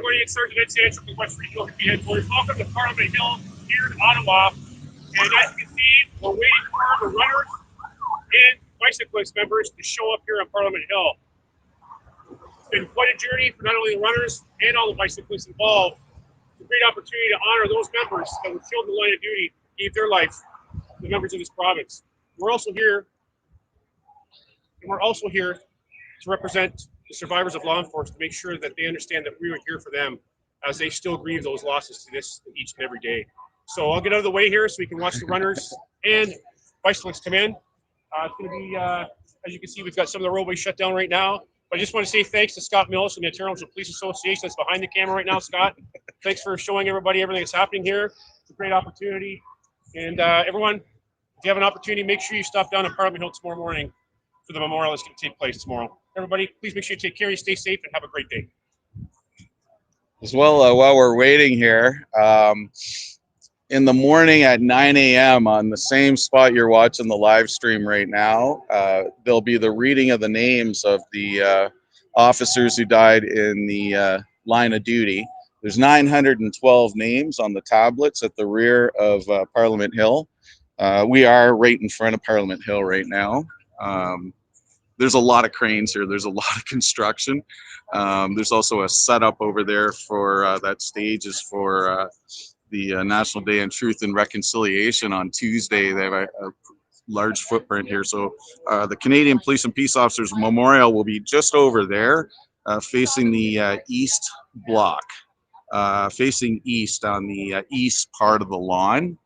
everybody, it's Sergeant Ed Sands from the West Regional Committee Headquarters. Welcome to Parliament Hill here in Ottawa. And as you can see, we're waiting for the runners and bicyclist members to show up here on Parliament Hill. It's been quite a journey for not only the runners and all the bicyclists involved. It's a great opportunity to honor those members that were killed in the line of duty, gave their life to the members of this province. We're also here to represent the survivors of law enforcement, to make sure that they understand that we are here for them as they still grieve those losses to this each and every day. So I'll get out of the way here so we can watch the runners and bicyclists come in. It's going to be, as you can see, we've got some of the roadways shut down right now. But I just want to say thanks to Scott Mills from the Ontario Police Association that's behind the camera right now. Scott, thanks for showing everybody everything that's happening here. It's a great opportunity. And everyone, if you have an opportunity, make sure you stop down at Parliament Hill tomorrow morning for the memorial that's going to take place tomorrow. Everybody, please make sure you take care, you stay safe, and have a great day. As well, while we're waiting here, in the morning at 9 a.m. on the same spot you're watching the live stream right now, there'll be the reading of the names of the officers who died in the line of duty. There's 912 names on the tablets at the rear of Parliament Hill. We are right in front of Parliament Hill right now. There's a lot of cranes here. There's a lot of construction. There's also a setup over there for that stage is for the National Day on Truth and Reconciliation on Tuesday. They have a large footprint here. So the Canadian Police and Peace Officers Memorial will be just over there, facing the east block, facing east on the east part of the lawn.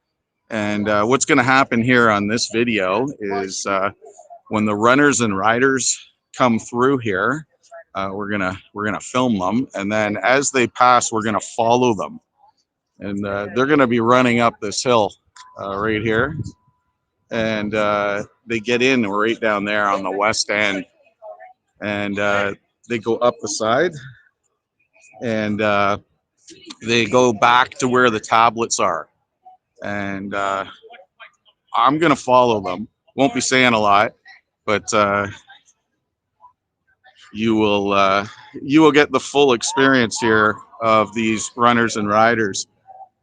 And what's going to happen here on this video is when the runners and riders come through here, we're gonna film them, and then as they pass, we're gonna follow them, and they're gonna be running up this hill right here, and they get in right down there on the west end, and they go up the side, and they go back to where the tablets are, and I'm gonna follow them. Won't be saying a lot, but you will get the full experience here of these runners and riders.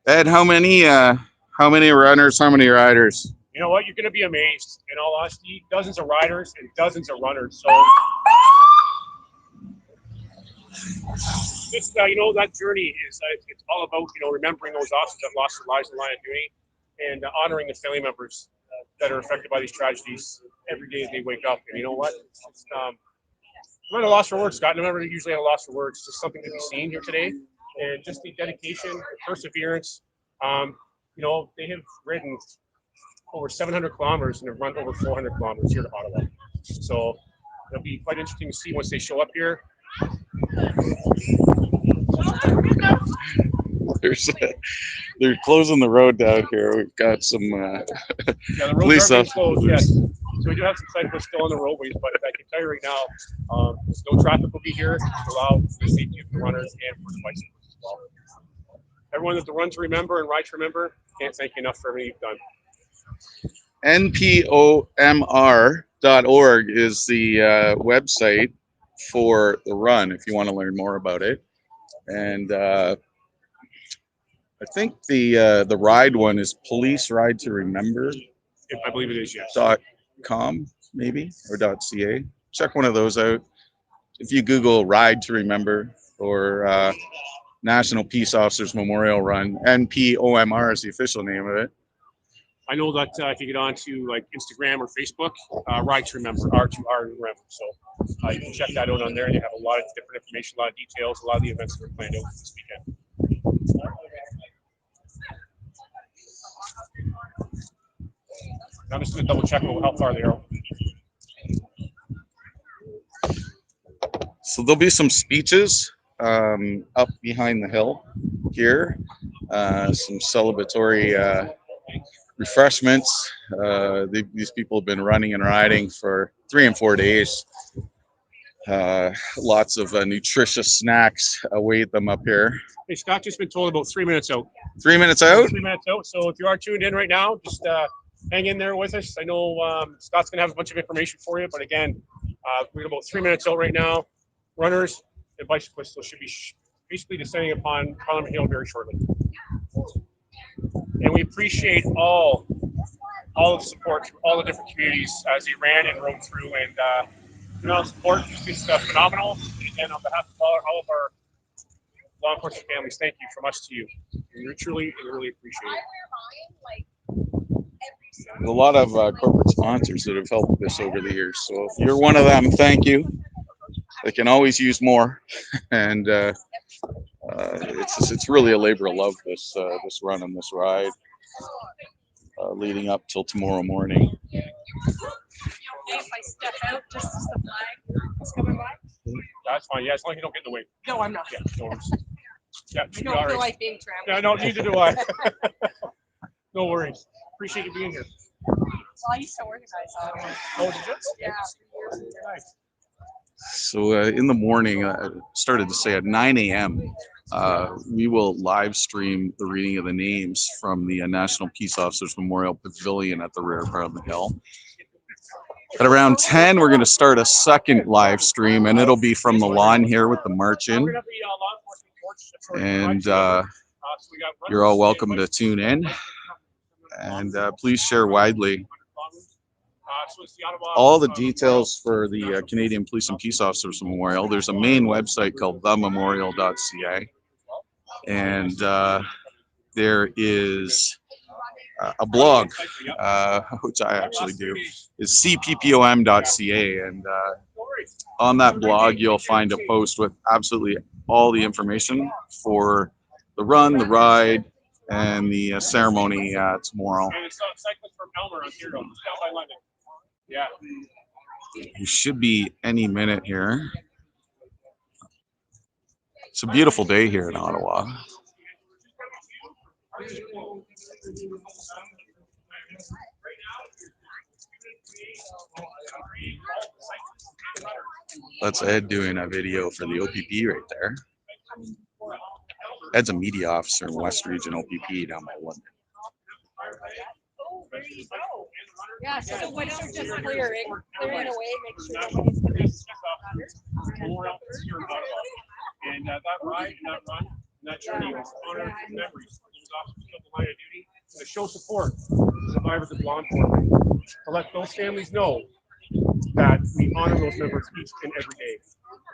Ed, how many runners, how many riders? You know what? You're going to be amazed. In all honesty, dozens of riders and dozens of runners. So, just you know, that journey is it's all about remembering those officers that lost their lives in the line of duty and honoring the family members that are affected by these tragedies every day they wake up. And you know what? I'm at a loss for words, Scott. I'm never usually at a loss for words. It's just something to be seen here today, and just the dedication, the perseverance. They have ridden over 700 kilometers and have run over 400 kilometers here to Ottawa. So it'll be quite interesting to see once they show up here. They're closing the road down here. We've got some police officers. Yes. So we do have some cyclists still on the roadways, but I can tell you right now, no traffic will be here to allow the safety of the runners and for the bicyclists as well. Everyone that the Run to Remember and Ride to Remember, can't thank you enough for everything you've done. NPOMR.org is the website for the run if you want to learn more about it. And I think the ride one is Police Ride to Remember. I believe it is, yes. .com maybe or .ca. Check one of those out. If you Google Ride to Remember or National Peace Officers Memorial Run, NPOMR is the official name of it. I know that if you get onto like Instagram or Facebook, Ride to Remember, R2R Remember. So you can check that out on there, and they have a lot of different information, a lot of details, a lot of the events that are planned out this weekend. I'm just going to double check how far they are. So there'll be some speeches up behind the hill here, some celebratory refreshments. These people have been running and riding for 3 and 4 days. Lots of nutritious snacks await them up here. Hey, Scott, just been told about 3 minutes out. 3 minutes out? 3 minutes out. So if you are tuned in right now, just hang in there with us. I know Scott's going to have a bunch of information for you, but again, we're about 3 minutes out right now. Runners and bicyclists should be basically descending upon Parliament Hill very shortly. And we appreciate all of the support from all the different communities as they ran and rode through, and the support is phenomenal. And on behalf of all of our law enforcement families, thank you from us to you. We really appreciate it. A lot of corporate sponsors that have helped this over the years. So if you're one of them, thank you. They can always use more, and it's really a labor of love, this run and this ride, leading up till tomorrow morning. If I step out just as the flag is coming by? That's fine. Yeah, as long as you don't get in the way. No, I'm not. Yeah, no worries. Yeah, I don't feel like being trampled. Yeah, no, neither do I. No worries. Appreciate you being here. Well, I used to organize Ottawa. Oh, did you? Yeah, for years. Nice. So in the morning, started to say at 9 a.m., we will live stream the reading of the names from the National Peace Officers Memorial Pavilion at the rear of Parliament Hill. At around 10, we're going to start a second live stream, and it'll be from the lawn here with the march in. And you're all welcome to tune in, and please share widely. All the details for the Canadian Police and Peace Officers Memorial, there's a main website called thememorial.ca, and there is a blog, which I actually do, is cppom.ca, and on that blog you'll find a post with absolutely all the information for the run, the ride, and the ceremony tomorrow. Yeah. You should be any minute here. It's a beautiful day here in Ottawa. That's Ed doing a video for the OPP right there. Ed's a media officer in West Region OPP down by London. Oh, there you go. Yeah, so the windows are just clearing away, make sure nobody's going to and that ride and that run and that journey was honor and memories of those officers who took the line of duty, to show support to survivors of law enforcement, to let those families know that we honor those members each and every day.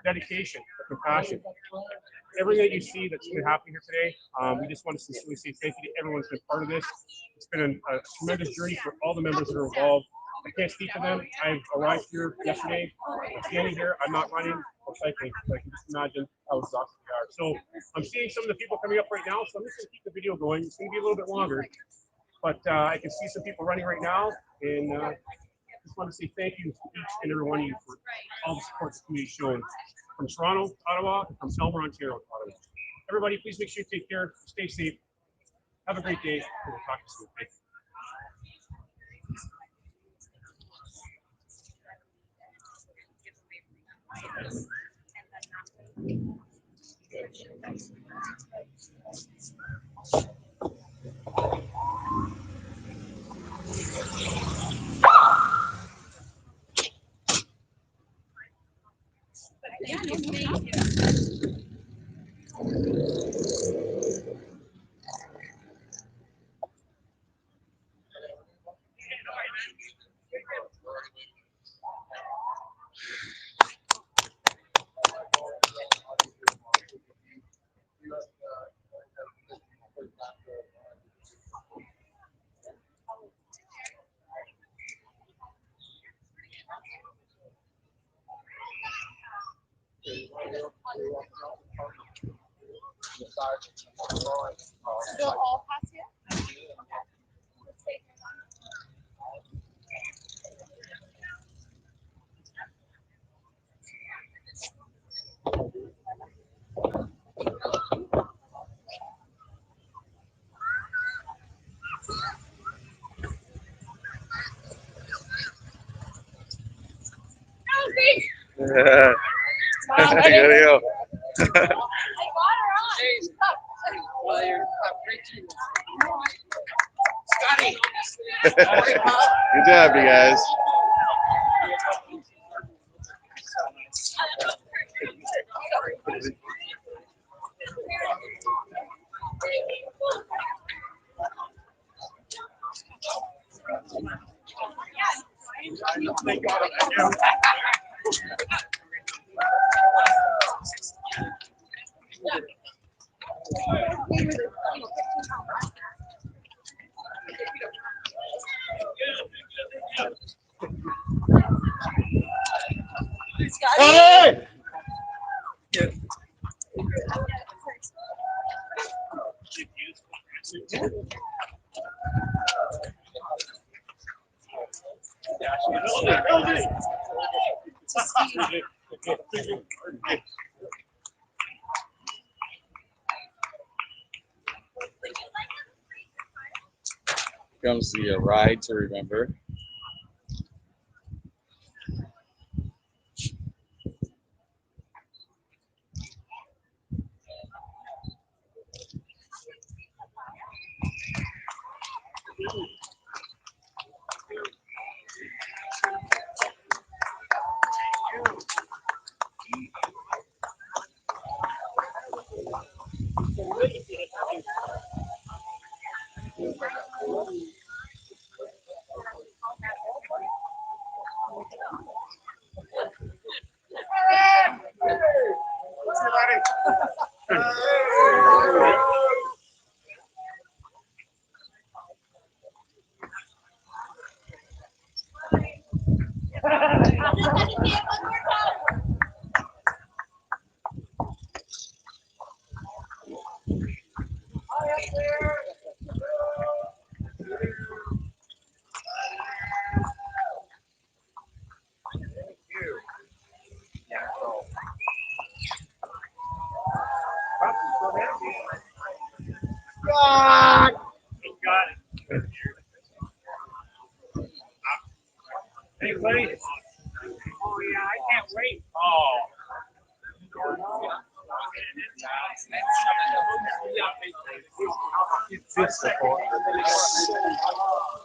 The dedication, the compassion, everything that you see that's been happening here today, we just want to sincerely say thank you to everyone who's been part of this. It's been a tremendous journey for all the members that are involved. I can't speak for them. I arrived here yesterday. I'm standing here. I'm not running or cycling. So I can just imagine how exhausted we are. So I'm seeing some of the people coming up right now. So I'm just going to keep the video going. It's going to be a little bit longer, but I can see some people running right now, and just want to say thank you to each and every one of you for all the support the community is showing from Toronto, Ottawa, and from Elmer, Ontario, Ottawa. Everybody, please make sure you take care, stay safe, have a great day, and we'll talk to you soon. Thank you. They'll all pass you? Yeah. There you go. Scotty. Good job, you guys. Hey! Comes the ride to remember. Hey, buddy. Oh, yeah, I can't wait. Oh.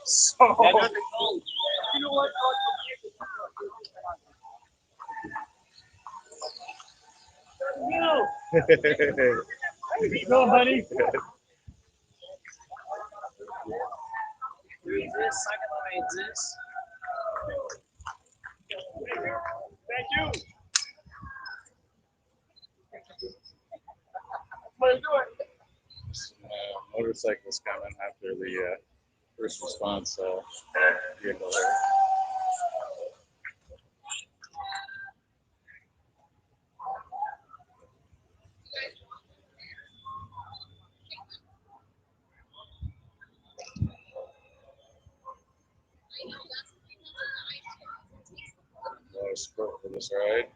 So, you know what? No, buddy. Thank you. What are you doing? Motorcycles coming after the first response vehicle there. A lot of support for this ride.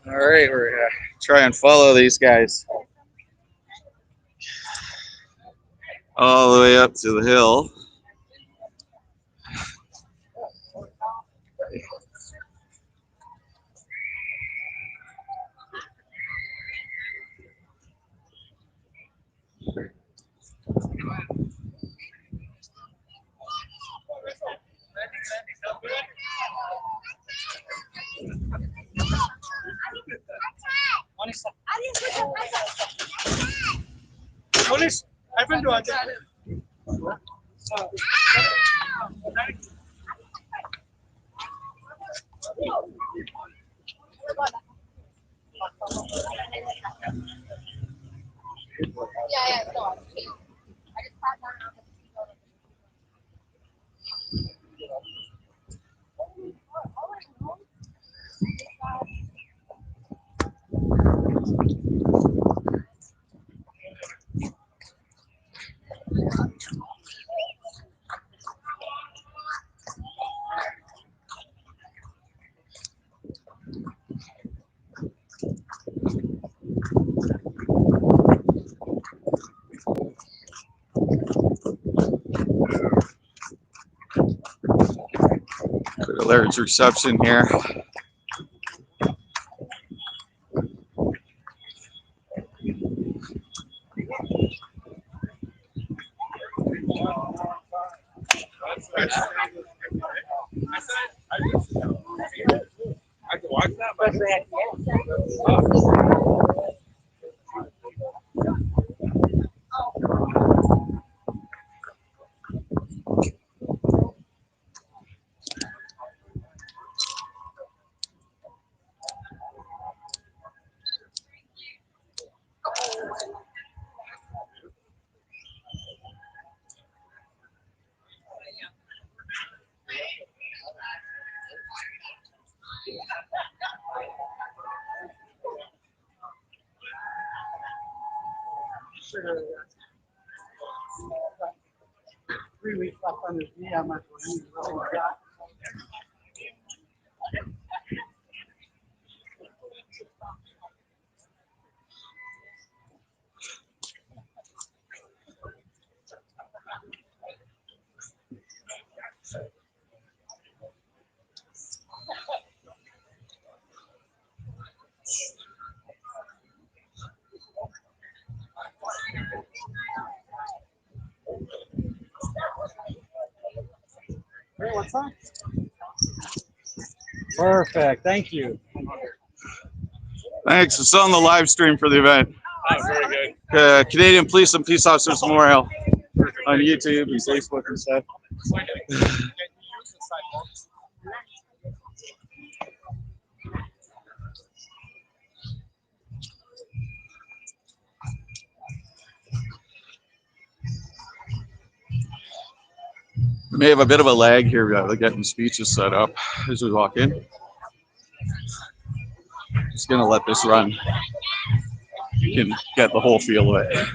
All right, we're gonna try and follow these guys all the way up to the hill. Police, I've been doing it. Yeah, no. I just sat down on Bit of large reception here. I can watch that, but sure. 3 weeks left on his knee. I'm not going to really got. Hey, what's up? Perfect. Thank you. Thanks. It's on the live stream for the event. oh, very good. Canadian Police and Peace Officers Memorial on YouTube and Facebook and stuff. We may have a bit of a lag here. We're getting speeches set up as we walk in. Just gonna let this run. You can get the whole feel of it.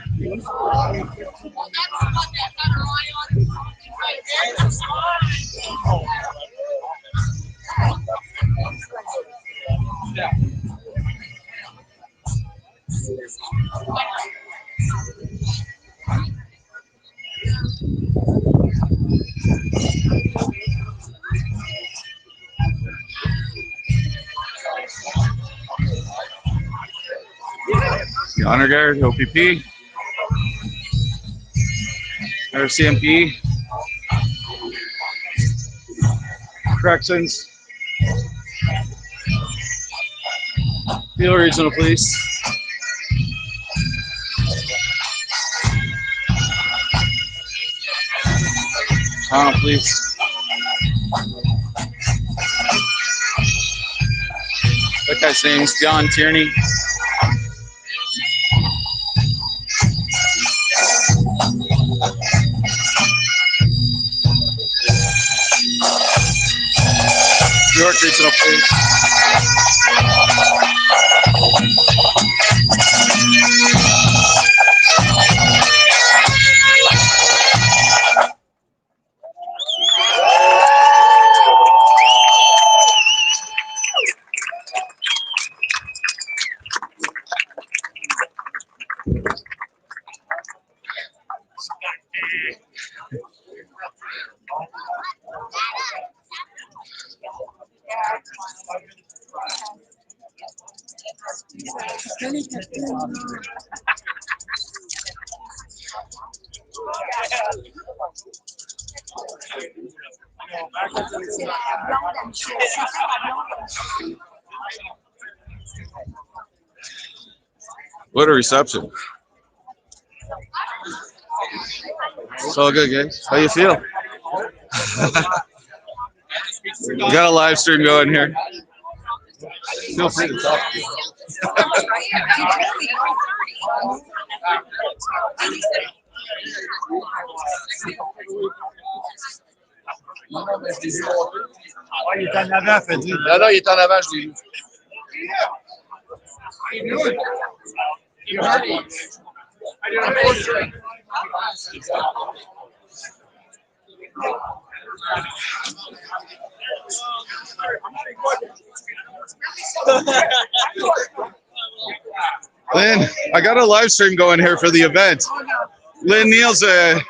The Honor Guard, OPP, RCMP, Corrections, Peel Regional Police, Town Police, that guy's name's John Tierney. York Regional Police. What a reception. It's all good, guys. How you feel? We got a live stream going here. Feel free to talk. Il est en avant, fait dire. Non, il est en avant, je l'ai vu. You heard me. I did a poster. Lynn, I got a live stream going here for the event. Lynn Neal's a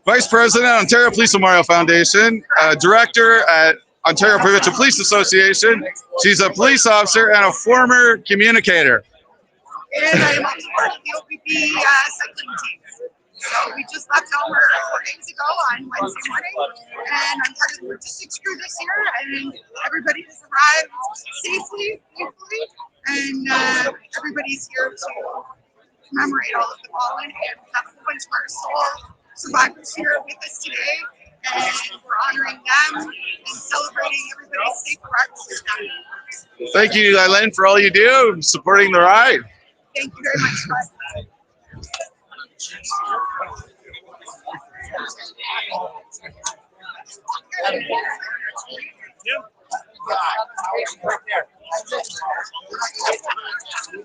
Vice President, Ontario Police Memorial Foundation, Director at Ontario Provincial Police Association. She's a police officer and a former communicator. And I am also part of the OPP cycling team. So we just left Elmer 4 days ago on Wednesday morning, and I'm part of the logistics crew this year, and everybody has arrived safely, thankfully, and everybody's here to commemorate all of the fallen, and we have a bunch of our soul survivors here with us today, and we're honoring them and celebrating everybody's safe arrival this time. Thank you, Eileen, for all you do, supporting the ride. Thank you very much, Russ.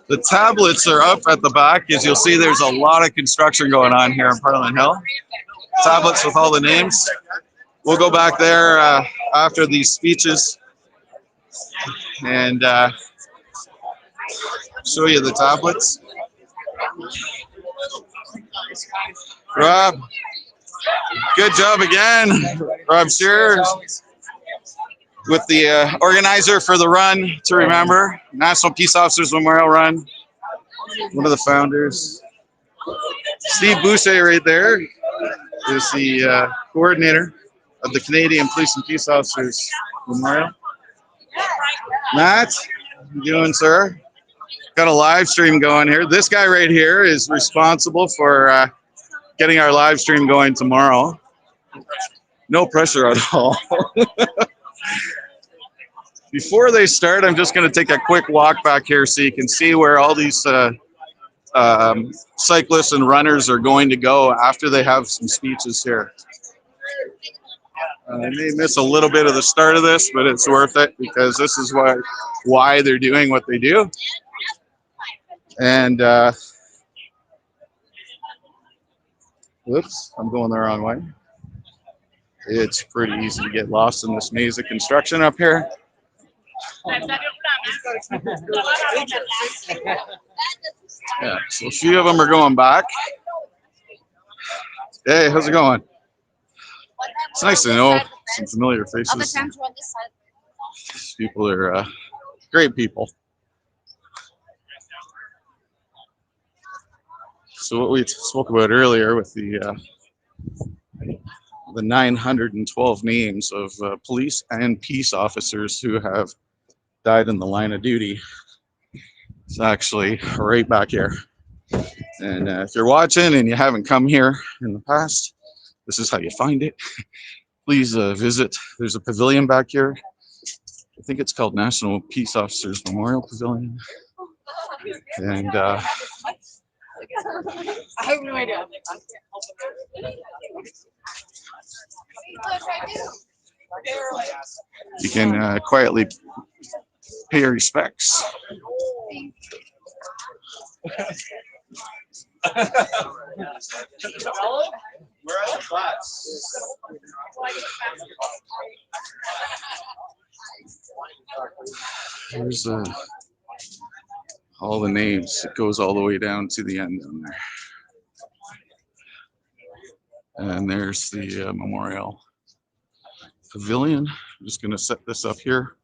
The tablets are up at the back. As you'll see, there's a lot of construction going on here in Parliament Hill. Tablets with all the names. We'll go back there after these speeches and show you the tablets. Rob, good job again. Rob Shearer with the organizer for the Run to Remember, National Peace Officers Memorial Run, one of the founders. Steve Boucher right there is the coordinator of the Canadian Police and Peace Officers Memorial. Matt, how you doing, sir? Got a live stream going here. This guy right here is responsible for getting our live stream going tomorrow. No pressure at all. Before they start, I'm just going to take a quick walk back here so you can see where all these cyclists and runners are going to go after they have some speeches here. I may miss a little bit of the start of this, but it's worth it because this is why they're doing what they do. And whoops, I'm going the wrong way. It's pretty easy to get lost in this maze of construction up here. Yeah, so a few of them are going back. Hey, how's it going? It's nice to know some familiar faces. These people are great people. So what we spoke about earlier with the 912 names of police and peace officers who have died in the line of duty. It's actually right back here. And if you're watching and you haven't come here in the past, this is how you find it. Please visit. There's a pavilion back here. I think it's called National Peace Officers Memorial Pavilion. And I have no idea. you can quietly pay your respects. There's all the names. It goes all the way down to the end down there. And there's the memorial pavilion. I'm just going to set this up here,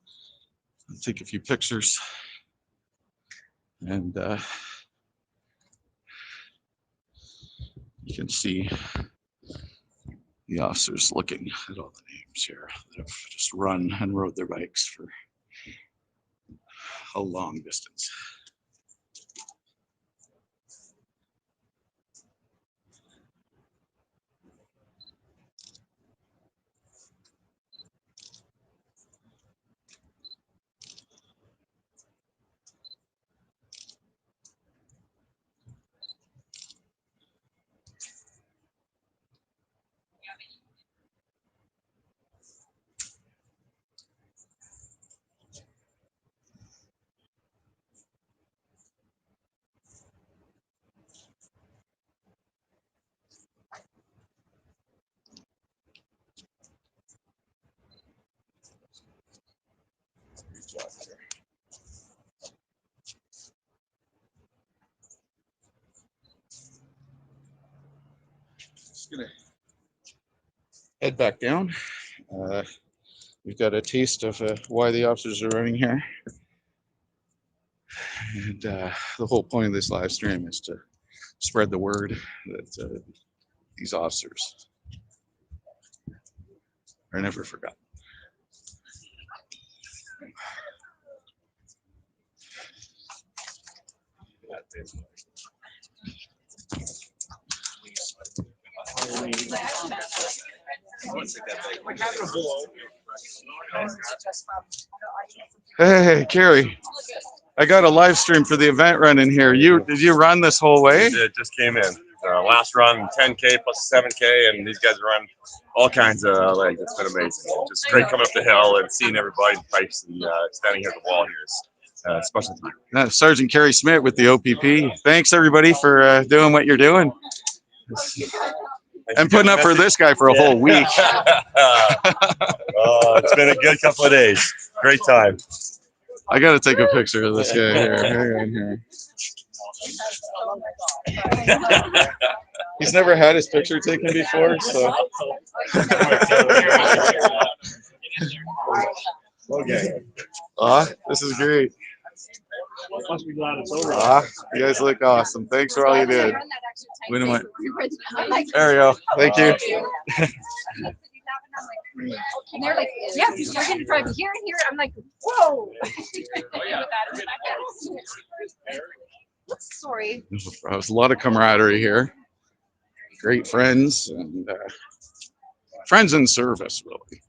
take a few pictures, and you can see the officers looking at all the names here that have just run and rode their bikes for a long distance. just gonna head back down. We've got a taste of why the officers are running here. And the whole point of this live stream is to spread the word that these officers are never forgotten. Hey, Carrie, I got a live stream for the event running here. Did you run this whole way? It just came in. Last run 10K plus 7K, and these guys run all kinds of legs. It's been amazing. Just great coming up the hill and seeing everybody in pipes and standing here at the wall here is special time. Sergeant Carrie Smith with the OPP. Thanks everybody for doing what you're doing and putting up for this guy for a whole week. It's been a good couple of days. Great time. I got to take a picture of this guy here. Hang on here. He's never had his picture taken before, so. This is great. Must be glad it's over. You guys look awesome. Thanks for all you did. There we go. Thank you. And they're like, yeah, you're going to drive here and here. I'm like, whoa. Sorry. There's a lot of camaraderie here. Great friends and friends in service, really.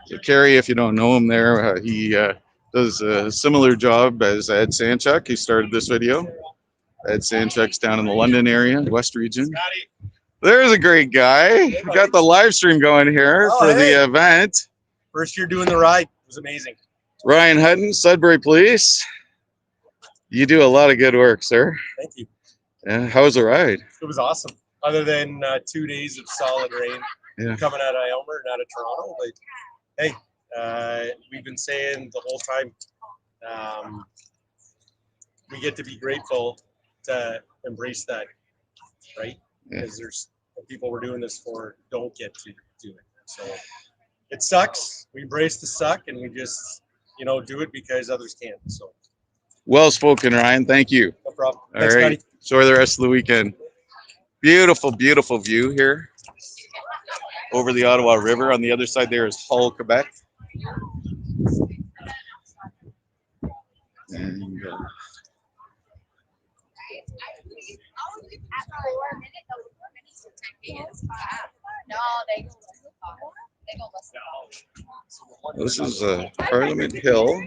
So Kerry, if you don't know him there, he does a similar job as Ed Sanchuk. He started this video. Ed Sanchuk's down in the London area, West region. There's a great guy. We got the live stream going here for the event. First year doing the ride. It was amazing. Ryan Hutton, Sudbury Police. You do a lot of good work, sir. Thank you. Yeah, how was the ride? It was awesome. Other than 2 days of solid rain coming out of Aylmer and out of Toronto. But hey, we've been saying the whole time we get to be grateful to embrace that, right? Because there's people we're doing this for don't get to do it. So it sucks. We embrace the suck and we just, do it because others can't. So well spoken, Ryan. Thank you. no problem. All Thanks, right. buddy. Enjoy the rest of the weekend. Beautiful, beautiful view here over the Ottawa River. On the other side there is Hull, Quebec. And, this is Parliament Hill.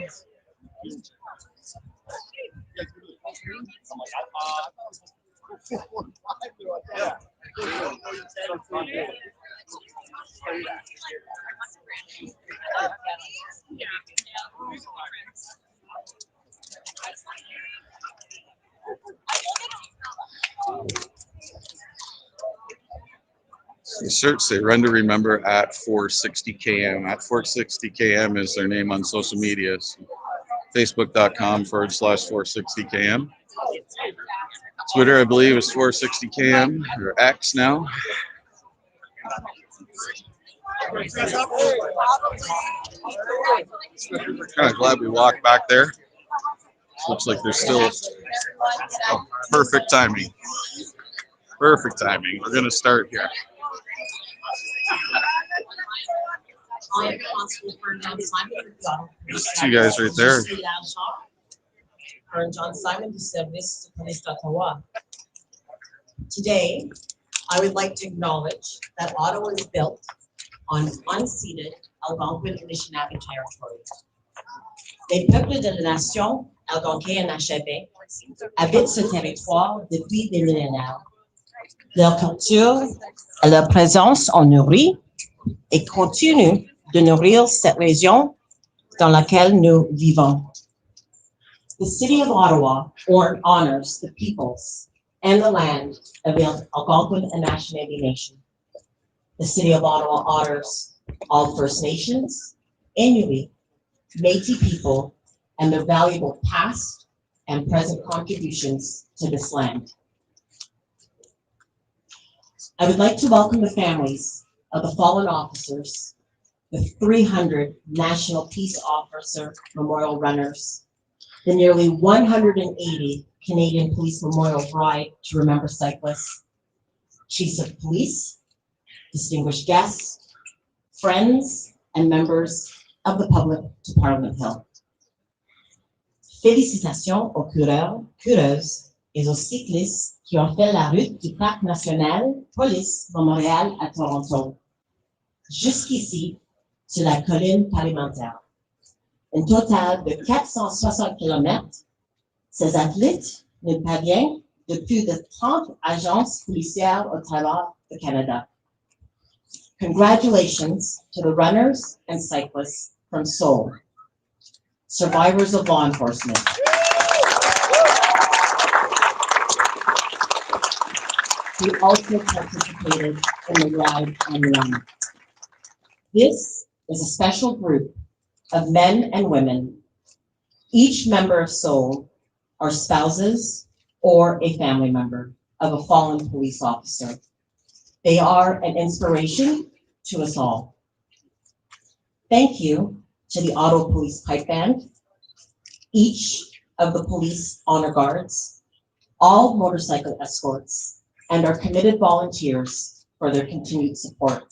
The shirts say "Run to Remember" at 460 km. At 460 km is their name on social media. So Facebook.com/460 km. Twitter, I believe, is 460 km or X now. Kind of glad we walked back there. Looks like there's still perfect timing. Perfect timing. We're going to start here. There's two guys right there. John Simon du Service de Police d'Ottawa. Today, I would like to acknowledge that Ottawa is built on unceded Algonquin Anishinaabe territory. Les peuples de la nation Algonquin-Anishinaabe habitent ce territoire depuis des millénaires. Leur culture et leur présence ont nourri et continuent de nourrir cette région dans laquelle nous vivons. The city of Ottawa honors the peoples and the land of the Algonquin and Anishinaabe Nation. The city of Ottawa honors all First Nations, Inuit, Métis people, and their valuable past and present contributions to this land. I would like to welcome the families of the fallen officers, the 300 National Peace Officer Memorial Runners, the nearly 180 Canadian Police Memorial Ride to Remember cyclists, chiefs of police, distinguished guests, friends, and members of the public to Parliament Hill. Félicitations aux coureurs, coureuses et aux cyclistes qui ont fait la route du Parc national Police Montréal à Toronto, jusqu'ici sur la colline parlementaire. Un total de 460 km, ces athlètes nous parviennent de plus de 30 agences policières au travers du Canada. Congratulations to the runners and cyclists from Seoul, survivors of law enforcement. Who also participated in the ride and run. This is a special group of men and women. Each member of Seoul are spouses or a family member of a fallen police officer. They are an inspiration to us all. Thank you to the Ottawa Police Pipe Band, each of the police honor guards, all motorcycle escorts, and our committed volunteers for their continued support.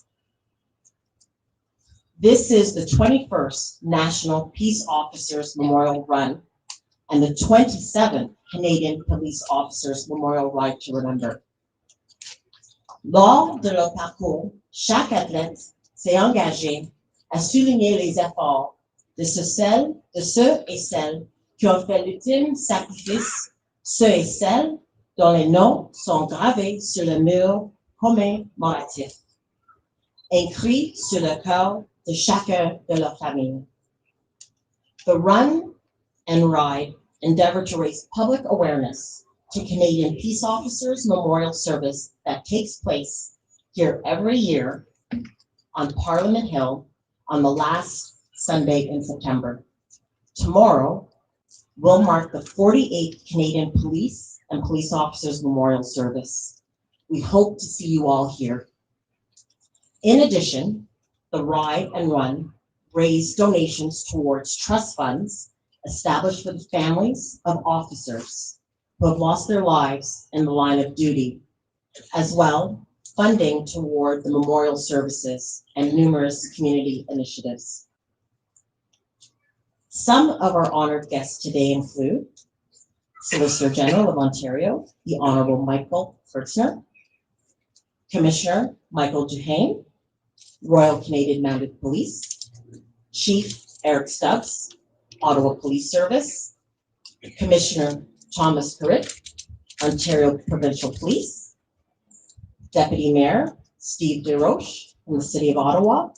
This is the 21st National Peace Officers Memorial Run and the 27th Canadian Police Officers Memorial Ride to Remember. Lors de leur parcours, chaque athlète s'est engagé à souligner les efforts de ceux et celles qui ont fait l'ultime sacrifice, ceux et celles dont les noms sont gravés sur le mur commémoratif, écrits sur le cœur de chacun de leur famille. The run and ride endeavor to raise public awareness to Canadian Peace Officers Memorial Service that takes place here every year on Parliament Hill on the last Sunday in September. Tomorrow will mark the 48th Canadian Police and Police Officers Memorial Service. We hope to see you all here. In addition, the ride and run raise donations towards trust funds established for the families of officers who have lost their lives in the line of duty, as well funding toward the memorial services and numerous community initiatives. Some of our honored guests today include Solicitor General of Ontario, the Honorable Michael Fertzner, Commissioner Michael Duhaime, Royal Canadian Mounted Police, Chief Eric Stubbs, Ottawa Police Service, Commissioner Thomas Curritt, Ontario Provincial Police, Deputy Mayor Steve DesRoches from the City of Ottawa,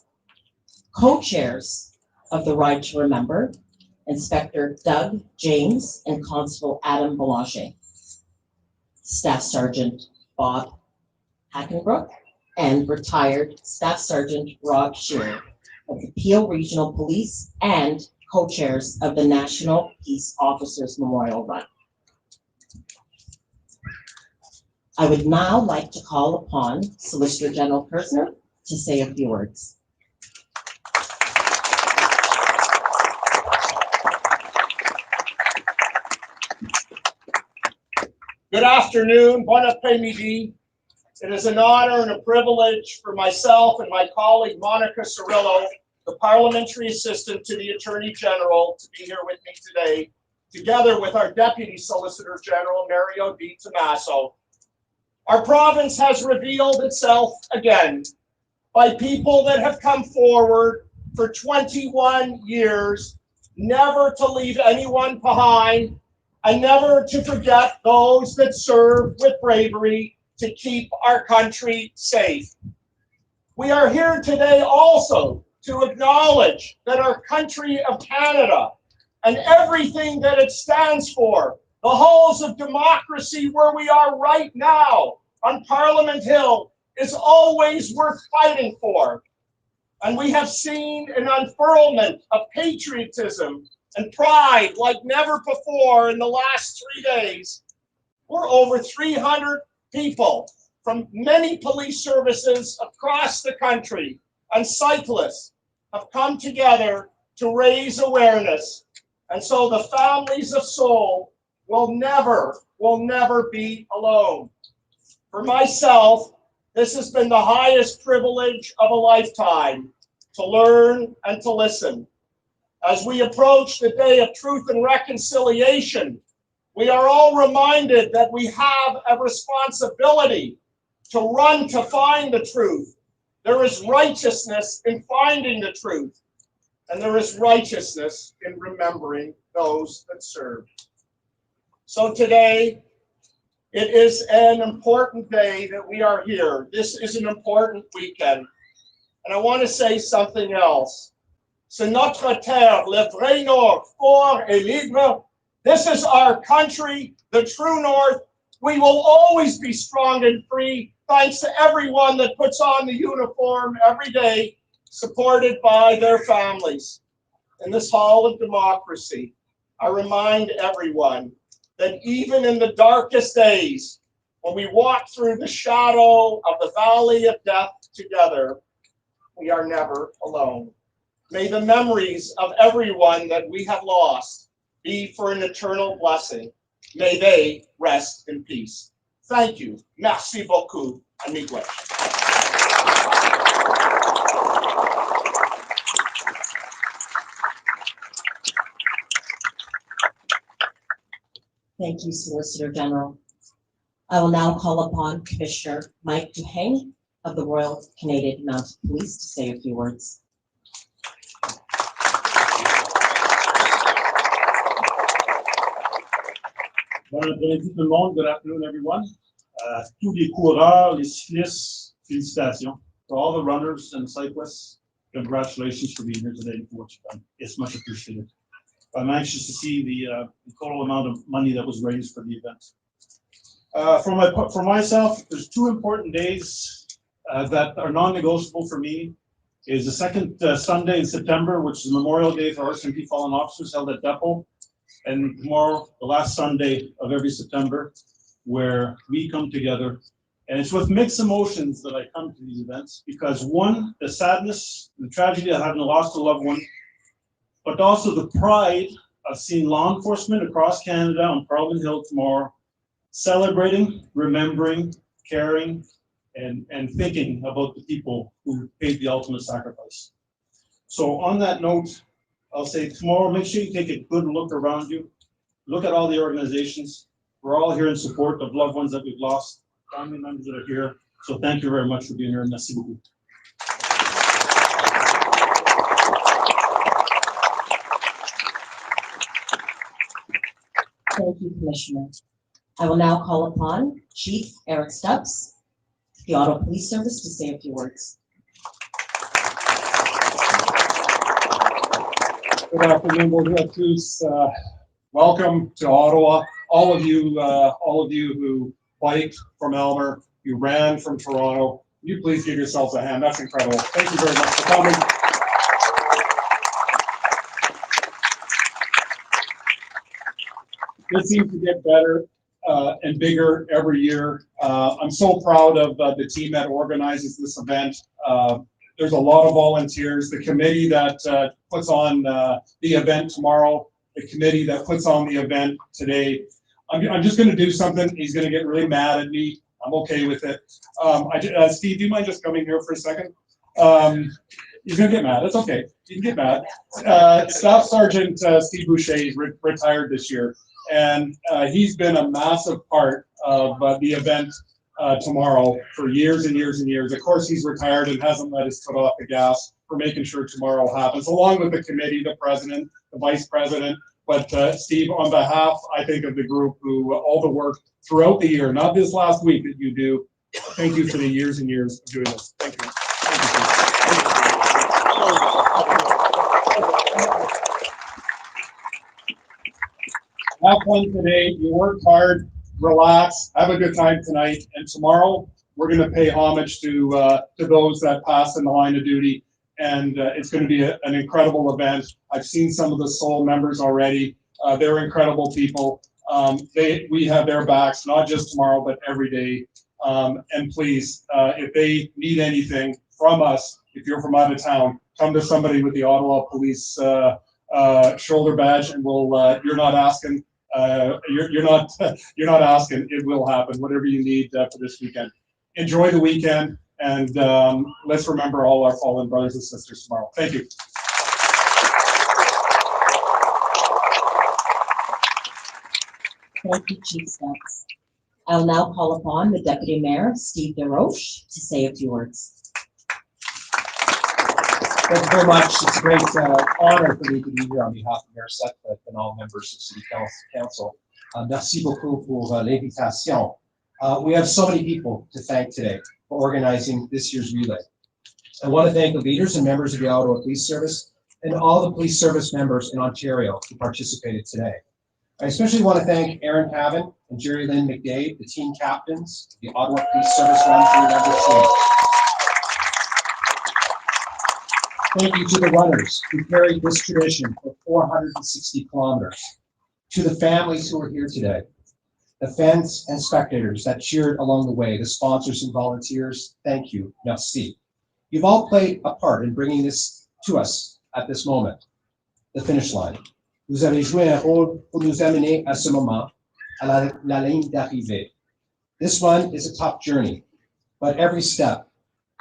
co-chairs of the Ride to Remember, Inspector Doug James and Constable Adam Belanger, Staff Sergeant Bob Hackenbrook, and retired Staff Sergeant Rob Shearer of the Peel Regional Police and co-chairs of the National Peace Officers Memorial Run. I would now like to call upon Solicitor General Fertzner to say a few words. Good afternoon, bon après-midi. It is an honor and a privilege for myself and my colleague Monica Cirillo, the Parliamentary Assistant to the Attorney General, to be here with me today, together with our Deputy Solicitor General, Mario Di Tommaso. Our province has revealed itself again by people that have come forward for 21 years, never to leave anyone behind, and never to forget those that serve with bravery to keep our country safe. We are here today also to acknowledge that our country of Canada and everything that it stands for, the halls of democracy where we are right now on Parliament Hill, is always worth fighting for. And we have seen an unfurlment of patriotism and pride like never before in the last 3 days. We're over 300 people from many police services across the country and cyclists have come together to raise awareness. And so the families of Seoul will never be alone. For myself, this has been the highest privilege of a lifetime, to learn and to listen. As we approach the day of truth and reconciliation, we are all reminded that we have a responsibility to run to find the truth. There is righteousness in finding the truth, and there is righteousness in remembering those that serve. So today, it is an important day that we are here. This is an important weekend. And I want to say something else. C'est notre terre, le vrai Nord, fort et libre. This is our country, the true North. We will always be strong and free, thanks to everyone that puts on the uniform every day, supported by their families. In this hall of democracy, I remind everyone that even in the darkest days, when we walk through the shadow of the valley of death together, we are never alone. May the memories of everyone that we have lost be for an eternal blessing. May they rest in peace. Thank you. Merci beaucoup. Amigos. Thank you, Solicitor General. I will now call upon Commissioner Mike Duhane of the Royal Canadian Mounted Police to say a few words. Bon après-midi tout le monde. Good afternoon, everyone. Tous les coureurs, les cyclistes, félicitations. To all the runners and cyclists, congratulations for being here today and for what you've done. It's much appreciated. I'm anxious to see the total amount of money that was raised for the event. For myself, there's two important days that are non-negotiable for me. Is the second Sunday in September, which is Memorial Day for RCMP fallen officers, held at Depot, and tomorrow, the last Sunday of every September, where we come together. And it's with mixed emotions that I come to these events, because one, the sadness, the tragedy of having lost a loved one, but also the pride of seeing law enforcement across Canada on Parliament Hill tomorrow, celebrating, remembering, caring, and thinking about the people who paid the ultimate sacrifice. So on that note, I'll say tomorrow, make sure you take a good look around you. Look at all the organizations. We're all here in support of loved ones that we've lost, family members that are here. So thank you very much for being here. Merci beaucoup. Thank you, Commissioner. I will now call upon Chief Eric Stubbs, the Ottawa Police Service, to say a few words. Good afternoon, bonjour à tous. Welcome to Ottawa. All of you who biked from Elmer, you ran from Toronto. You please give yourselves a hand. That's incredible. Thank you very much for coming. This seems to get better and bigger every year. I'm so proud of the team that organizes this event. There's a lot of volunteers. The committee that puts on the event tomorrow, the committee that puts on the event today. I'm just going to do something. He's going to get really mad at me. I'm okay with it. Steve, do you mind just coming here for a second? He's going to get mad. It's okay. You can get mad. Staff Sergeant Steve Boucher is retired this year, and he's been a massive part of the event tomorrow for years and years and years. Of course, he's retired and hasn't let his foot off the gas for making sure tomorrow happens, along with the committee, the president, the vice president. But Steve, on behalf, I think, of the group who all the work throughout the year, not this last week that you do, thank you for the years and years of doing this. Thank you. Have fun today. You worked hard. Relax. Have a good time tonight. And tomorrow, we're going to pay homage to those that passed in the line of duty. And it's going to be an incredible event. I've seen some of the Soul members already. They're incredible people. We have their backs, not just tomorrow, but every day. And please, if they need anything from us, if you're from out of town, come to somebody with the Ottawa Police shoulder badge, and we'll. You're not asking. You're not asking. It will happen. Whatever you need for this weekend. Enjoy the weekend, and let's remember all our fallen brothers and sisters tomorrow. Thank you. Thank you, Chief Stutz. I'll now call upon the Deputy Mayor, Steve DeRoche, to say a few words. Thank you very much. It's a great honor for me to be here on behalf of Mayor Sutcliffe and all members of City Council. Merci beaucoup pour l'invitation. We have so many people to thank today for organizing this year's relay. I want to thank the leaders and members of the Ottawa Police Service and all the police service members in Ontario who participated today. I especially want to thank Aaron Pavin and Jerry Lynn McDade, the team captains, the Ottawa Police Service 1 member team. Thank you to the runners who carried this tradition for 460 kilometers. To the families who are here today, the fans and spectators that cheered along the way, the sponsors and volunteers, thank you, merci. You've all played a part in bringing this to us at this moment, the finish line. Vous avez joué un rôle pour nous amener à ce moment, à la ligne d'arrivée. This one is a tough journey, but every step,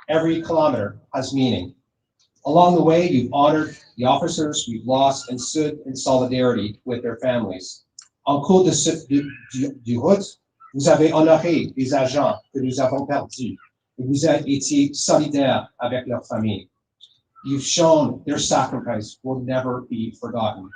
every kilometer has meaning. Along the way, you've honored the officers we've lost and stood in solidarity with their families. En cours du route, vous avez honoré les agents que nous avons perdus et vous avez été solidaires avec leurs familles. You've shown their sacrifice will never be forgotten.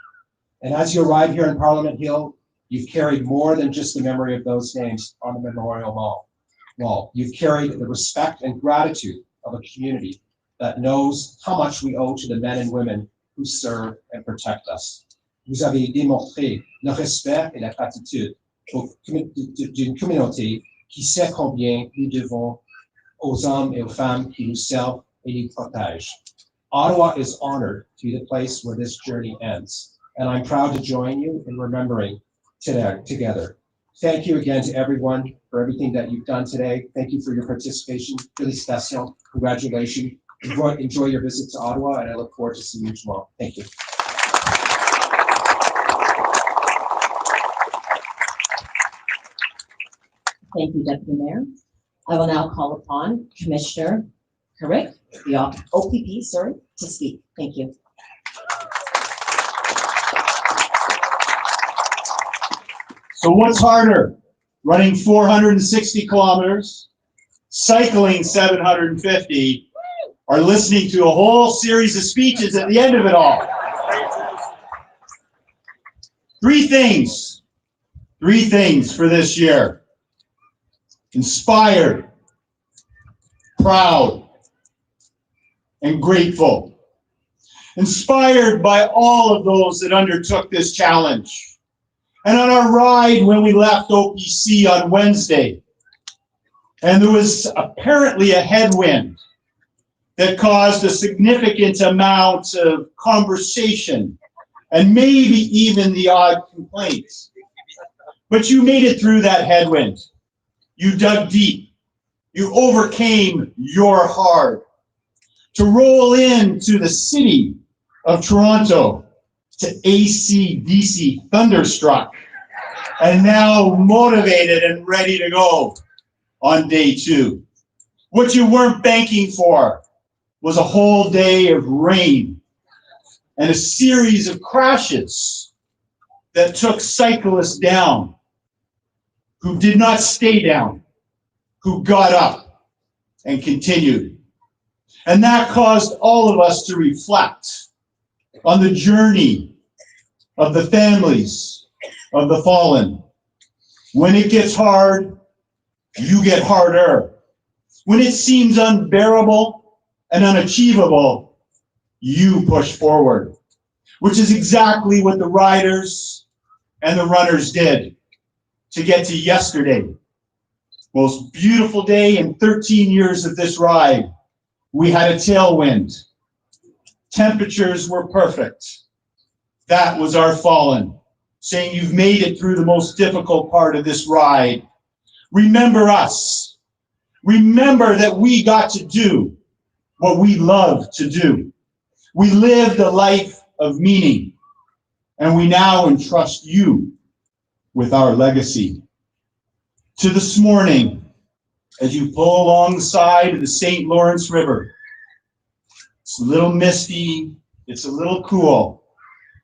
And as you arrive here in Parliament Hill, you've carried more than just the memory of those names on the memorial wall. You've carried the respect and gratitude of a community that knows how much we owe to the men and women who serve and protect us. Vous avez démontré le respect et la gratitude d'une communauté qui sait combien nous devons aux hommes et aux femmes qui nous servent et nous protègent. Ottawa is honored to be the place where this journey ends, and I'm proud to join you in remembering together. Thank you again to everyone for everything that you've done today. Thank you for your participation. Félicitations. Congratulations. Enjoy your visit to Ottawa, and I look forward to seeing you tomorrow. Thank you. Thank you, Deputy Mayor. I will now call upon Commissioner Carrick, the OPP, to speak. Thank you. So what's harder, running 460 kilometers, cycling 750, or listening to a whole series of speeches at the end of it all? Three things for this year: inspired, proud, and grateful. Inspired by all of those that undertook this challenge. And on our ride when we left OPC on Wednesday, and there was apparently a headwind that caused a significant amount of conversation and maybe even the odd complaints. But you made it through that headwind. You dug deep. You overcame your hard to roll into the city of Toronto, to AC/DC thunderstruck, and now motivated and ready to go on day 2. What you weren't banking for was a whole day of rain and a series of crashes that took cyclists down, who did not stay down, who got up and continued. And that caused all of us to reflect on the journey of the families of the fallen. When it gets hard, you get harder. When it seems unbearable and unachievable, you push forward, which is exactly what the riders and the runners did to get to yesterday. Most beautiful day in 13 years of this ride. We had a tailwind. Temperatures were perfect. That was our fallen, saying you've made it through the most difficult part of this ride. Remember us. Remember that we got to do what we love to do. We lived a life of meaning, and we now entrust you with our legacy. To this morning, as you pull along the side of the St. Lawrence River, it's a little misty, it's a little cool,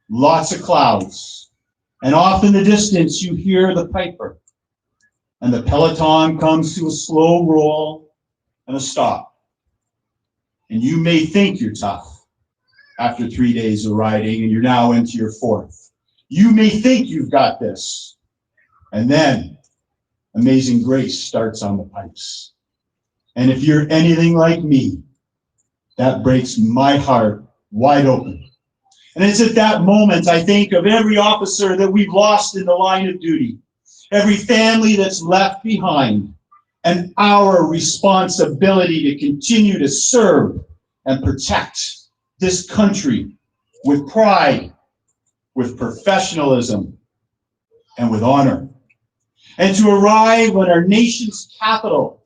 lots of clouds, and off in the distance you hear the piper, and the peloton comes to a slow roll and a stop. And you may think you're tough after 3 days of riding and you're now into your fourth. You may think you've got this. And then Amazing Grace starts on the pipes. And if you're anything like me, that breaks my heart wide open. And it's at that moment I think of every officer that we've lost in the line of duty, every family that's left behind, and our responsibility to continue to serve and protect this country with pride, with professionalism, and with honor. And to arrive at our nation's capital,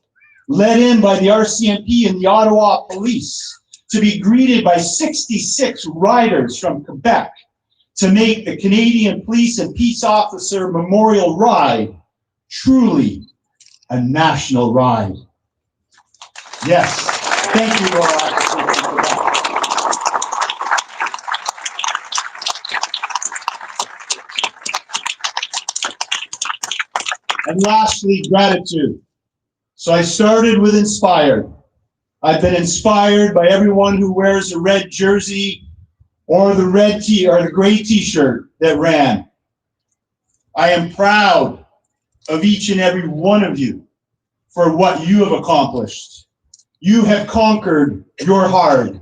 led in by the RCMP and the Ottawa Police, to be greeted by 66 riders from Quebec to make the Canadian Police and Peace Officer Memorial Ride truly a national ride. Yes, thank you, Laura. And lastly, gratitude. So I started with inspired. I've been inspired by everyone who wears a red jersey or the gray t-shirt that ran. I am proud of each and every one of you for what you have accomplished. You have conquered your hard.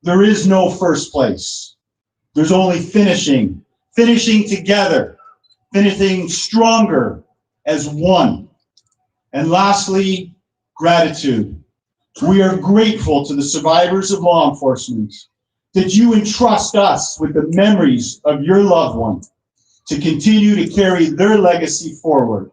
There is no first place. There's only finishing together, finishing stronger as one. And lastly, gratitude. We are grateful to the survivors of law enforcement that you entrust us with the memories of your loved one to continue to carry their legacy forward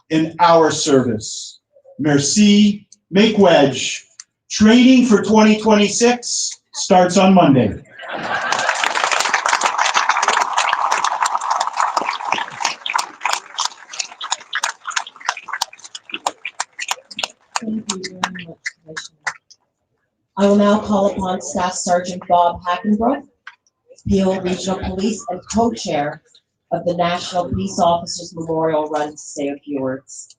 in our service. Merci, make wedge. Training for 2026 starts on Monday. Thank you very much, Commissioner. I will now call upon Staff Sergeant Bob Hackenbrook, Peel Regional Police and co-chair of the National Police Officers Memorial Run, to say a few words.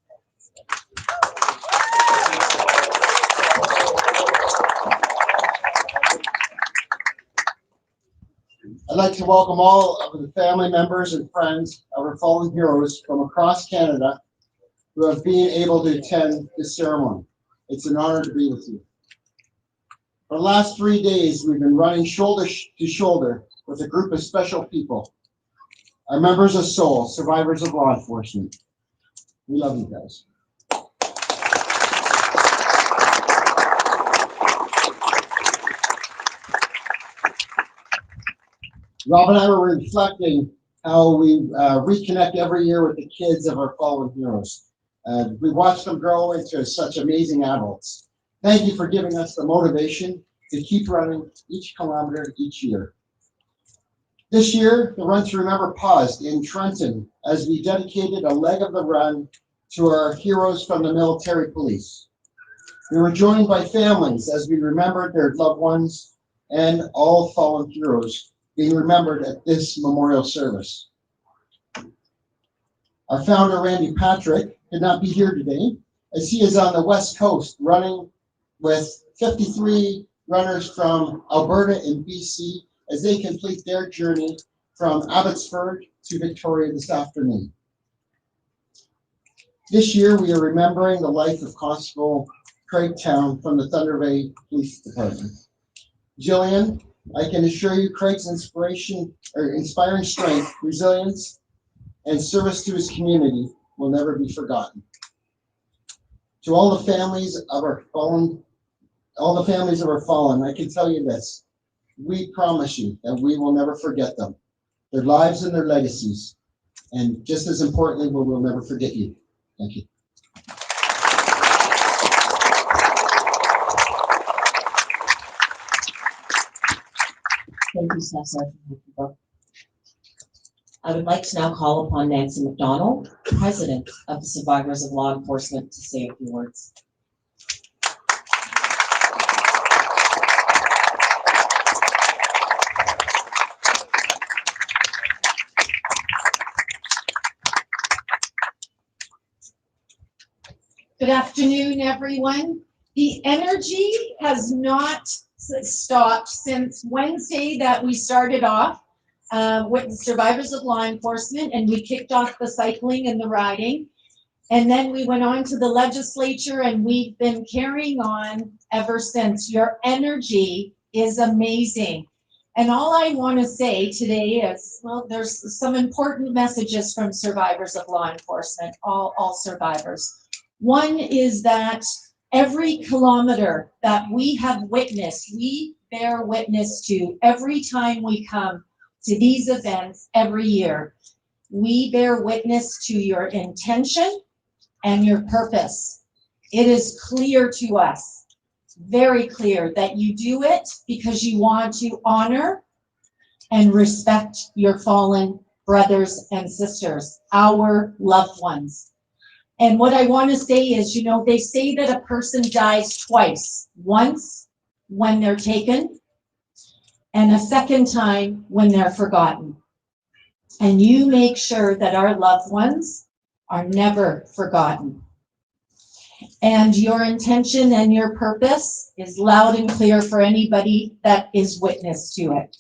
I'd like to welcome all of the family members and friends of our fallen heroes from across Canada who have been able to attend this ceremony. It's an honor to be with you. For the last 3 days, we've been running shoulder to shoulder with a group of special people, our members of SOUL, survivors of law enforcement. We love you guys. Rob and I were reflecting how we reconnect every year with the kids of our fallen heroes. We watch them grow into such amazing adults. Thank you for giving us the motivation to keep running each kilometer each year. This year, the Run to Remember paused in Trenton as we dedicated a leg of the run to our heroes from the military police. We were joined by families as we remembered their loved ones and all fallen heroes being remembered at this memorial service. Our founder, Randy Patrick, could not be here today as he is on the West Coast running with 53 runners from Alberta and BC as they complete their journey from Abbotsford to Victoria this afternoon. This year, we are remembering the life of Constable Craig Town from the Thunder Bay Police Department. Jillian, I can assure you Craig's inspiring strength, resilience, and service to his community will never be forgotten. To all the families of our fallen, I can tell you this: we promise you that we will never forget them, their lives and their legacies, and just as importantly, we will never forget you. Thank you. Thank you, Staff Sergeant Hooper. I would like to now call upon Nancy McDonald, President of the Survivors of Law Enforcement, to say a few words. Good afternoon, everyone. The energy has not stopped since Wednesday that we started off with the Survivors of Law Enforcement, and we kicked off the cycling and the riding. And then we went on to the legislature, and we've been carrying on ever since. Your energy is amazing. And all I want to say today is, well, there's some important messages from Survivors of Law Enforcement, all survivors. One is that every kilometer that we have witnessed, we bear witness to every time we come to these events every year. We bear witness to your intention and your purpose. It is clear to us, very clear, that you do it because you want to honor and respect your fallen brothers and sisters, our loved ones. And what I want to say is, you know, they say that a person dies twice, once when they're taken, and a second time when they're forgotten. And you make sure that our loved ones are never forgotten. And your intention and your purpose is loud and clear for anybody that is witness to it.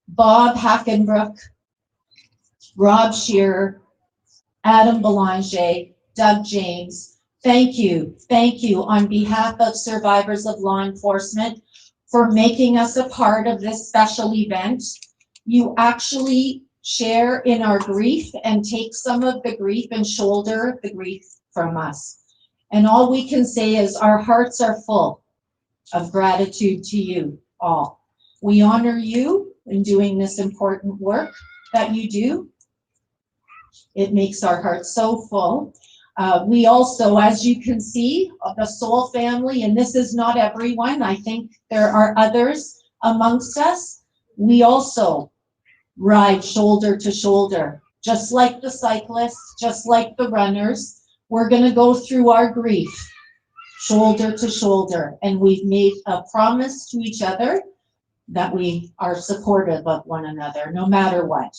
Bob Hackenbrook, Rob Shearer, Adam Belanger, Doug James, thank you on behalf of Survivors of Law Enforcement for making us a part of this special event. You actually share in our grief and take some of the grief and shoulder the grief from us. And all we can say is our hearts are full of gratitude to you all. We honor you in doing this important work that you do. It makes our hearts so full. We also, as you can see, of the Soul family, and this is not everyone, I think there are others amongst us, we also ride shoulder to shoulder, just like the cyclists, just like the runners. We're going to go through our grief shoulder to shoulder, and we've made a promise to each other that we are supportive of one another, no matter what.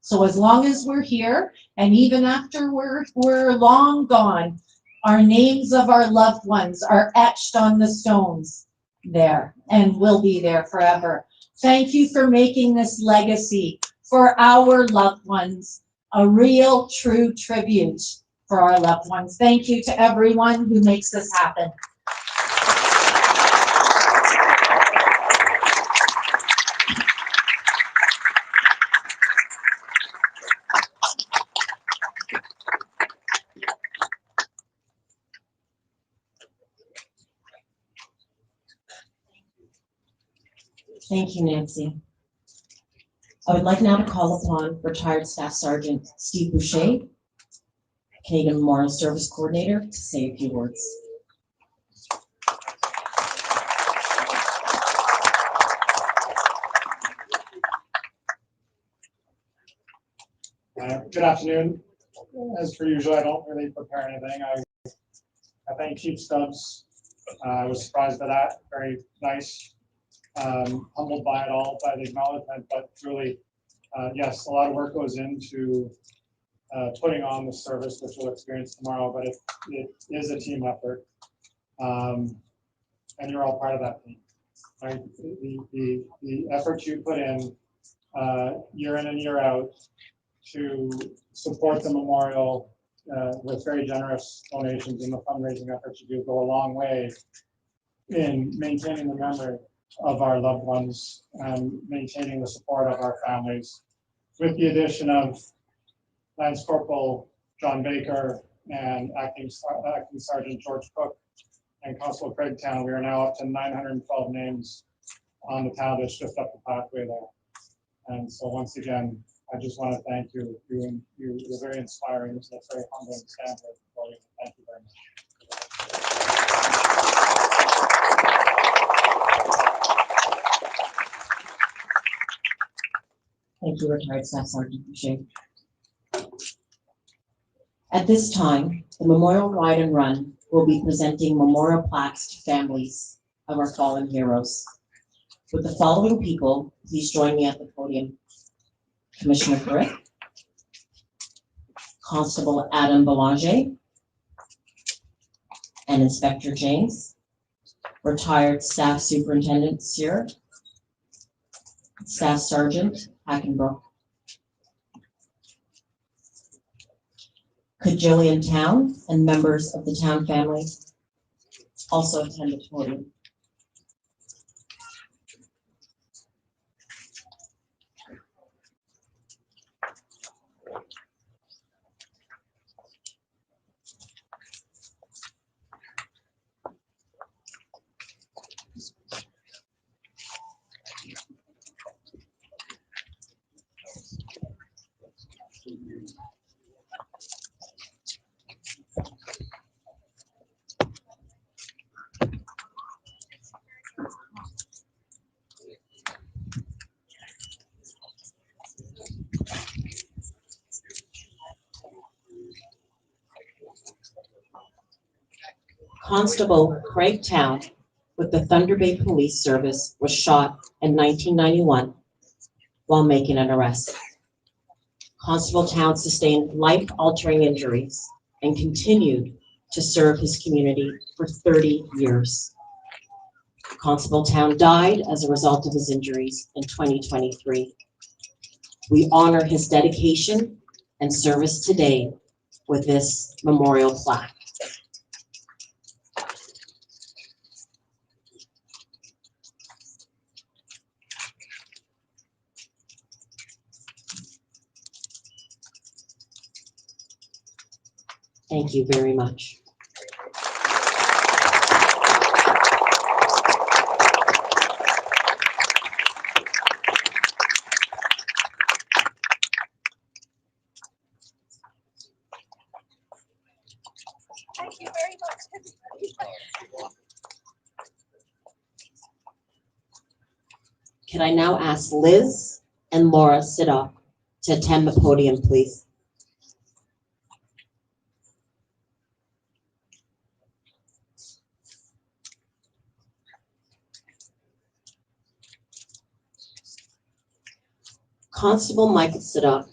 So as long as we're here, and even after we're long gone, our names of our loved ones are etched on the stones there and will be there forever. Thank you for making this legacy for our loved ones, a real, true tribute for our loved ones. Thank you to everyone who makes this happen. Thank you, Nancy. I would like now to call upon retired Staff Sergeant Steve Boucher, Canadian Memorial Service Coordinator, to say a few words. Good afternoon. As per usual, I don't really prepare anything. I thank Chief Stubbs. I was surprised by that. Very nice. Humbled by it all, by the acknowledgement, but truly, yes, a lot of work goes into putting on the service, which we'll experience tomorrow, but it is a team effort, and you're all part of that team, right? The effort you put in year in and year out to support the memorial with very generous donations and the fundraising efforts you do go a long way in maintaining the memory of our loved ones and maintaining the support of our families. With the addition of Lance Corporal John Baker and Acting Sergeant George Cook and Constable Craig Town, we are now up to 912 names on the town that's just up the pathway there. And so once again, I just want to thank you. You're very inspiring. It's a very humbling stand here for you. Thank you very much. you, retired Staff Sergeant Boucher. At this time, the Memorial Ride and Run will be presenting memorial plaques to families of our fallen heroes. With the following people, please join me at the podium. Commissioner Brick, Constable Adam Belanger, and Inspector James, retired Staff Superintendent Sear, Staff Sergeant Hackenbrook. Could Jillian Town and members of the Town family also attend the podium? Constable Craig Town with the Thunder Bay Police Service was shot in 1991 while making an arrest. Constable Town sustained life-altering injuries and continued to serve his community for 30 years. Constable Town died as a result of his injuries in 2023. We honor his dedication and service today with this memorial plaque. Thank you very much. Thank you very much. Can I now ask Liz and Laura Sidoff to attend the podium, please? Constable Michael Sidoff,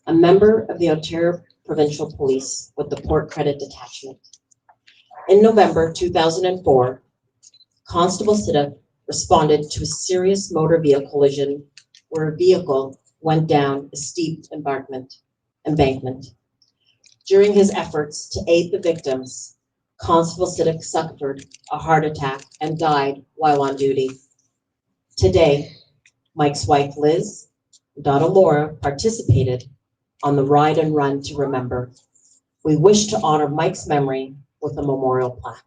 a member of the Ontario Provincial Police with the Port Credit Detachment. In November 2004, Constable Sidoff responded to a serious motor vehicle collision where a vehicle went down a steep embankment. During his efforts to aid the victims, Constable Sidoff suffered a heart attack and died while on duty. Today, Mike's wife Liz and daughter Laura participated on the Ride and Run to Remember. We wish to honor Mike's memory with a memorial plaque.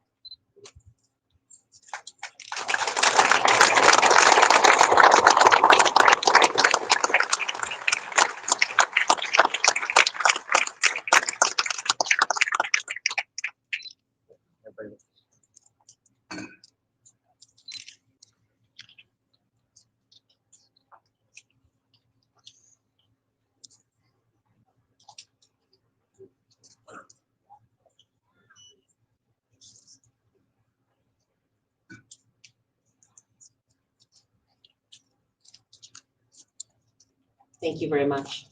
Thank you very much.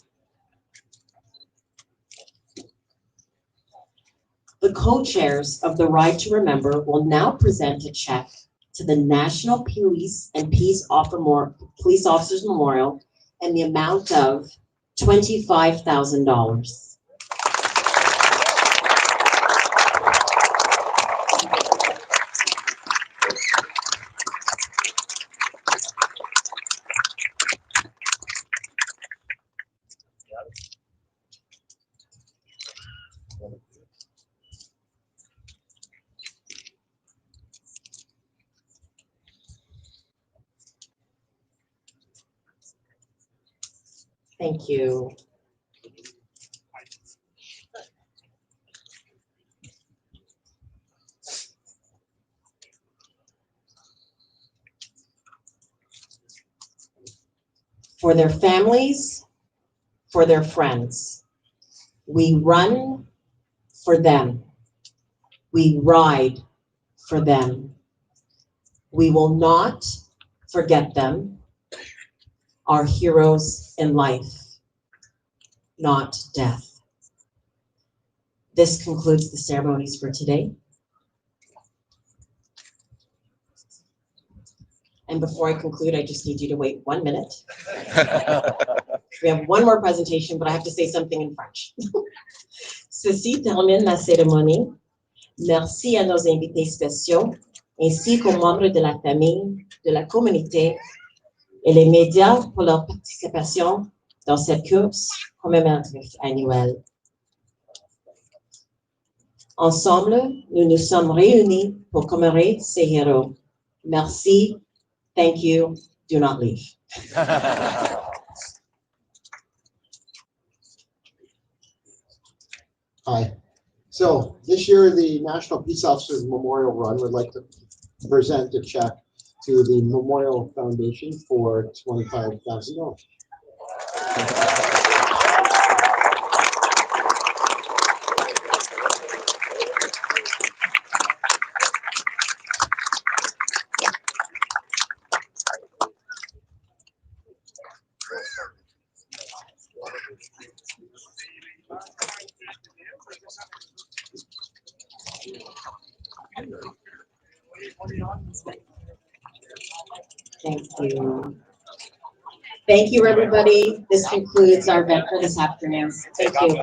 The co-chairs of the Ride to Remember will now present a check to the National Police and Peace Officers Memorial in the amount of $25,000. Thank you. for their families, for their friends. We run for them. We ride for them. We will not forget them, our heroes in life, not death. This concludes the ceremonies for today. And before I conclude, I just need you to wait 1 minute. We have one more presentation, but I have to say something in French. Ceci termine la cérémonie. Merci à nos invités spéciaux, ainsi qu'aux membres de la famille, de la communauté et les médias pour leur participation dans cette course commémorative annuelle. Ensemble, nous nous sommes réunis pour commémorer ces héros. Merci. Thank you. Do not leave. Hi. So this year, the National Peace Officers Memorial Run would like to present a check to the Memorial Foundation for $25,000. Thank you. Thank you, everybody. This concludes our event for this afternoon. Thank you.